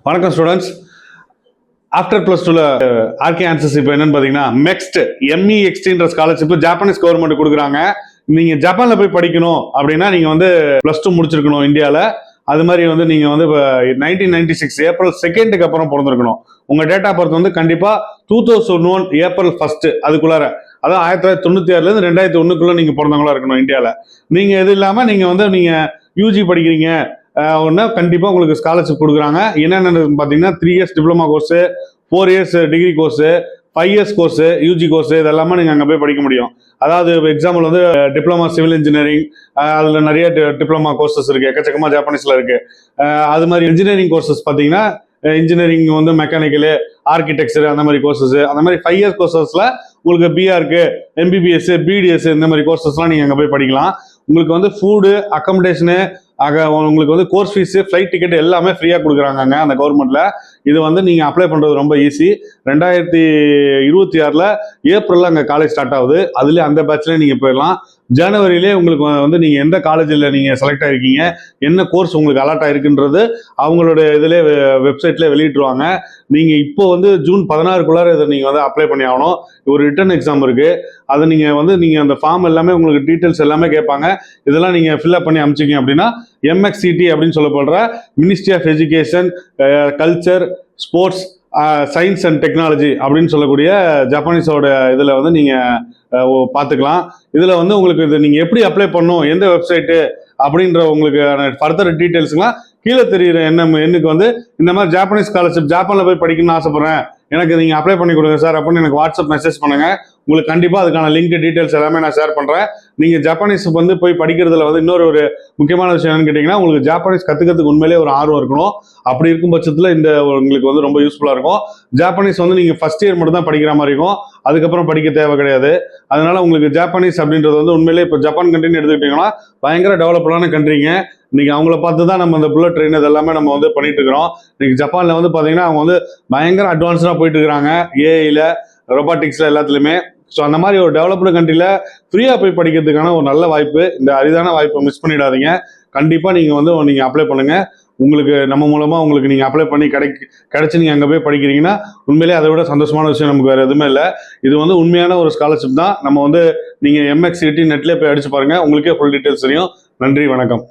வணக்கம் students. After plus டூல RK answers இப்போ என்னன்னு பார்த்தீங்கன்னா மெக்ஸ்ட் MEXTன்ற ஸ்காலர்ஷிப் ஜாப்பனீஸ் கவர்மெண்ட் கொடுக்குறாங்க. நீங்க ஜப்பான்ல போய் படிக்கணும் அப்படின்னா நீங்க வந்து +2 முடிச்சிருக்கணும் இந்தியாவில். அது மாதிரி வந்து நீங்க வந்து 1996 ஏப்ரல் 2க்கு அப்புறம் பிறந்திருக்கணும். உங்க டேட் ஆஃப் பர்த் வந்து கண்டிப்பா 2001 ஏப்ரல் 1 அதுக்குள்ளார, அதான் 1996லேருந்து 2001க்குள்ள நீங்க பிறந்தவங்களா இருக்கணும் இந்தியாவில். நீங்க இது இல்லாம நீங்க யூஜி படிக்கிறீங்க ஒன்னா கண்டிப்பா உங்களுக்கு ஸ்காலர்ஷிப் கொடுக்குறாங்க. என்னென்னு பார்த்தீங்கன்னா 3 years diploma course, 4 years degree course, 5 years course, UG course இதெல்லாமே நீங்க அங்கே போய் படிக்க முடியும். அதாவது எக்ஸாம்பிள் வந்து டிப்ளமா சிவில் இன்ஜினியரிங், அதுல நிறைய டிப்ளமா கோர்சஸ் இருக்கு, எக்கச்சக்கமா ஜாப்பனீஸ்ல இருக்கு. அது மாதிரி இன்ஜினியரிங் கோர்சஸ் பார்த்தீங்கன்னா இன்ஜினியரிங் வந்து மெக்கானிக்கல், ஆர்கிடெக்சர் அந்த மாதிரி கோர்சஸ், அந்த மாதிரி 5 இயர்ஸ் கோர்சஸ்ல உங்களுக்கு பிஆர்க்கு, MBBS, BDS இந்த மாதிரி கோர்சஸ்லாம் நீங்க அங்கே போய் படிக்கலாம். உங்களுக்கு வந்து ஃபுட்டு, அக்கமடேஷனு, உங்களுக்கு வந்து கோர்ஸ் ஃபீஸ், ஃப்ளைட் டிக்கெட் எல்லாமே ஃப்ரீயாக கொடுக்குறாங்க அந்த கவர்மெண்ட்ல. இது வந்து நீங்க அப்ளை பண்றது ரொம்ப ஈஸி. 2026 ஏப்ரல்ல அங்கே காலேஜ் ஸ்டார்ட் ஆகுது. அதுலேயே அந்த பேட்ச்லேயே நீங்க போயிடலாம். ஜனவரியிலே உங்களுக்கு வந்து நீங்க எந்த காலேஜில் நீங்க செலக்ட் ஆயிருக்கீங்க, என்ன கோர்ஸ் உங்களுக்கு அலாட் ஆயிருக்குன்றது அவங்களோட இதிலே வெப்சைட்ல வெளியிட்டுருவாங்க. நீங்க இப்போ வந்து ஜூன் 16க்குள்ளார இதை நீங்க வந்து அப்ளை பண்ணி ஆகணும். ஒரு ரிட்டன் எக்ஸாம் இருக்கு. அதை நீங்க அந்த ஃபார்ம் எல்லாமே உங்களுக்கு டீட்டெயில்ஸ் எல்லாமே கேட்பாங்க. இதெல்லாம் நீங்க ஃபில்அப் பண்ணி அனுப்பிச்சிங்க அப்படின்னா MXCT அப்படின்னு சொல்லப்படுற ministry of education, culture, sports, science and technology அப்படின்னு சொல்லக்கூடிய ஜப்பானீஸோட இதில் வந்து நீங்கள் பார்த்துக்கலாம். இதில் வந்து உங்களுக்கு இது நீங்கள் எப்படி அப்ளை பண்ணணும், எந்த வெப்சைட்டு அப்படின்ற உங்களுக்கு ஃபர்தர் டீட்டெயில்ஸ்லாம் கீழே தெரியுற எண்ணுக்கு வந்து இந்த மாதிரி ஜாப்பனீஸ் ஸ்காலர்ஷிப் ஜப்பானில் போய் படிக்கணும்னு ஆசைப்படுறேன், எனக்கு நீங்கள் அப்ளை பண்ணி கொடுங்க சார் அப்படின்னு எனக்கு வாட்ஸ்அப் மெசேஜ் பண்ணுங்க. உங்களுக்கு கண்டிப்பாக அதுக்கான லிங்க் டீட்டெயில்ஸ் எல்லாமே நான் ஷேர் பண்ணுறேன். நீங்கள் ஜப்பானீஸ் வந்து போய் படிக்கிறதுல வந்து இன்னொரு முக்கியமான விஷயம் என்னன்னு கேட்டிங்கன்னா, உங்களுக்கு ஜாப்பனீஸ் கற்றுக்கிறதுக்கு உண்மையிலே ஒரு ஆர்வம் இருக்கணும். அப்படி இருக்கும் பட்சத்தில் இந்த உங்களுக்கு வந்து ரொம்ப யூஸ்ஃபுல்லாக இருக்கும். ஜாப்பனீஸ் வந்து நீங்கள் ஃபர்ஸ்ட் இயர் மட்டும் தான் படிக்கிற மாதிரி இருக்கும், அதுக்கப்புறம் படிக்க தேவை கிடையாது. அதனால உங்களுக்கு ஜாப்பனீஸ் அப்படின்றது வந்து உண்மையிலே இப்போ ஜப்பான் கண்ட்ரின்னு எடுத்துக்கிட்டிங்கன்னா பயங்கர டெவலப்டான கண்ட்ரிங்க. இன்னைக்கு அவங்கள பார்த்து தான் நம்ம இந்த புல்லட் ட்ரெயின் இதெல்லாமே நம்ம வந்து பண்ணிட்டு இருக்கிறோம். இன்னைக்கு ஜப்பான்ல வந்து பார்த்தீங்கன்னா அவங்க வந்து பயங்கர அட்வான்ஸ்டாக போயிட்டு இருக்கிறாங்க, ஏஐல, ரொபாட்டிக்ஸ்ல எல்லாத்துலேயுமே. ஸோ அந்த மாதிரி ஒரு டெவலப்டு கண்ட்ரியில் ஃப்ரீயாக போய் படிக்கிறதுக்கான ஒரு நல்ல வாய்ப்பு. இந்த அரிதான வாய்ப்பை மிஸ் பண்ணிடாதீங்க. கண்டிப்பாக நீங்கள் அப்ளை பண்ணுங்கள். உங்களுக்கு நம்ம மூலமாக உங்களுக்கு நீங்கள் அப்ளை பண்ணி கிடைச்சி நீங்கள் அங்கே போய் படிக்கிறீங்கன்னா உண்மையிலே அதை விட சந்தோஷமான விஷயம் நமக்கு வேறு எதுவுமே இல்லை. இது வந்து உண்மையான ஒரு ஸ்காலர்ஷிப் தான். நம்ம வந்து நீங்கள் MXCT நெட்லேயே போய் அடிச்சு பாருங்கள், உங்களுக்கே ஃபுல் டீட்டெயில்ஸ் தெரியும். நன்றி, வணக்கம்.